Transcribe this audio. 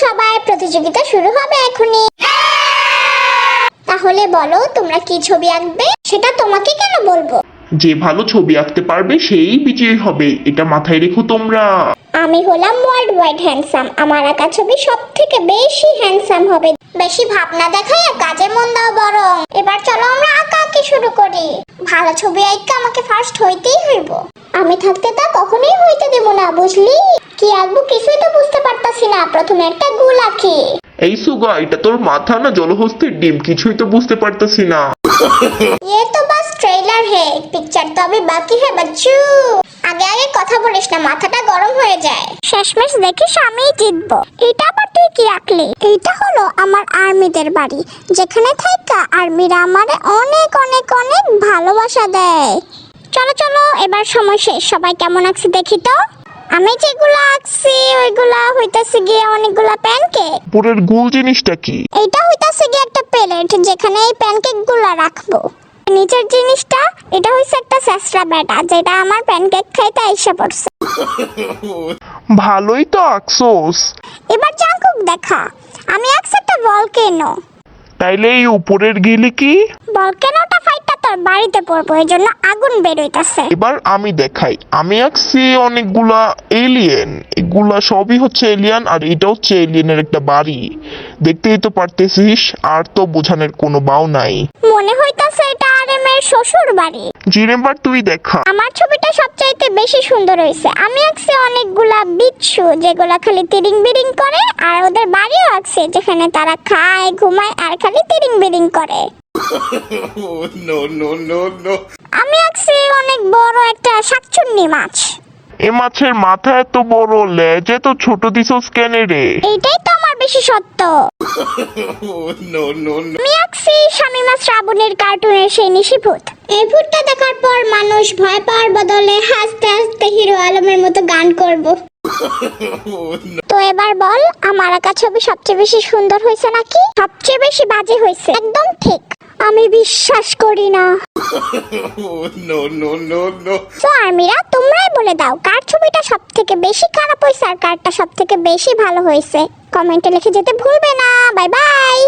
সবাই, প্রতিযোগিতা শুরু হবে এখনই। তাহলে বলো তোমরা কি ছবি আঁকবে? সেটা তোমাকে কেন বলবো? যে ভালো ছবি আঁকতে পারবে সেই বিজয়ী হবে, এটা মাথায় রেখো তোমরা। আমি হলাম ওয়ার্ল্ড ওয়াইড হ্যান্ডসাম। আমার আঁকা ছবি সব থেকে বেশি হ্যান্ডসাম হবে। বেশি ভাবনা দেখায় কাজে মন দাও বরং। এবার চলো আমরা আঁকাআঁকি শুরু করি। ভালো ছবি আঁকা আমাকে ফার্স্ট হইতেই হইব। আমি থাকতে তা কখনোই হইতে দেব না, বুঝলি? কি আঁকবো কিছুই তো বুঝতে পারতাছি না। প্রথমে একটা গোল আঁকি। এই সুগা, এটা তোর মাথা না জলহস্তির ডিম? কিছুই তো বুঝতে পারতাছি না। ये तो बस ट्रेलर है, पिक्चर तो अभी बाकी है बच्चू। আগে আগে কথা বলিস না, মাথাটা গরম হয়ে যায়। শেষমেশ দেখিস আমিই জিতবো। এটা আবার তুই কি আঁকলি? এইটা হলো আমার আর্মিদের বাড়ি, যেখানে থাকা আর্মিরা আমারে অনেক অনেক অনেক ভালোবাসা দেয়। চলো চলো, এবার সময় শেষ। সবাই কেমন আঁকছে দেখি তো। আমি যেগুলো আঁকছি ওইগুলা হইতাছে গিয়ে অনেকগুলা প্যানকেক। উপরের গোল জিনিসটা কি? এইটা হইতাছে গিয়ে একটা প্লেট, যেখানে এই প্যানকেক গুলা রাখবো। নিচের জিনিসটা এটা হইছে একটা ছেঁচড়া বেটা, যেটা আমার প্যানকেক খাইতে আইসা পড়ছে। ভালোই তো আঁকছোস। এবার জাঙ্কুক দেখা। আমি আঁকছি একটা ভলকেনো। তাইলে এই উপরের গিলি কি? ভলকেনোটা ফাইটটা তোর বাড়িতে পড়বো, এই জন্য আগুন বের হইতাছে। এবার আমি দেখাই। আমি আঁকছি অনেকগুলা এলিয়েন। এগুলা সবই হচ্ছে এলিয়ান, আর এটা হচ্ছে এলিয়েনের একটা বাড়ি। দেখতেই তো পারতেছিস, আর তো বোঝানোর কোনো বাও নাই। মনে হইতাছে এটা আরএমের শ্বশুর বাড়ি। জিরেবার তুই দেখা। আমার ছবিটা সবচাইতে বেশি সুন্দর হয়েছে। আমি আঁকছি অনেকগুলা বিচ্ছু, যেগুলা খালি তিরিং বিরিং করে, আর ওদের বাড়িও আঁকছি যেখানে তারা খায় ঘুমায় আর খালি তিরিং বিরিং করে। আমি আঁকছি অনেক বড় একটা শাকচুন্নি মাছ। এ মাছের মাথা এত বড়, লেজে তো ছোট দিছস কেন রে? এইটাই তো আমার বেশি সত্য। আমি আঁকছি শামিমা শ্রাবণের কার্টুনের সেই নিশিভূত। এই ভূতটা দেখার পর মানুষ ভয় পাওয়ার বদলে হাসতে হাসতে হিরো আলমের মতো গান করব। তো এবার বল, আমার আঁকা ছবি সবচেয়ে বেশি সুন্দর হয়েছে নাকি সবচেয়ে বেশি বাজে হয়েছে? একদম ঠিক। আমি বিশ্বাস করি না। তো আর্মিরা, তোমরাই বলে দাও কার ছবিটা সব থেকে বেশি খারাপ হয়েছে আর কারটা সব থেকে বেশি ভালো হয়েছে। কমেন্টে লিখে যেতে ভুলবে না। Bye bye.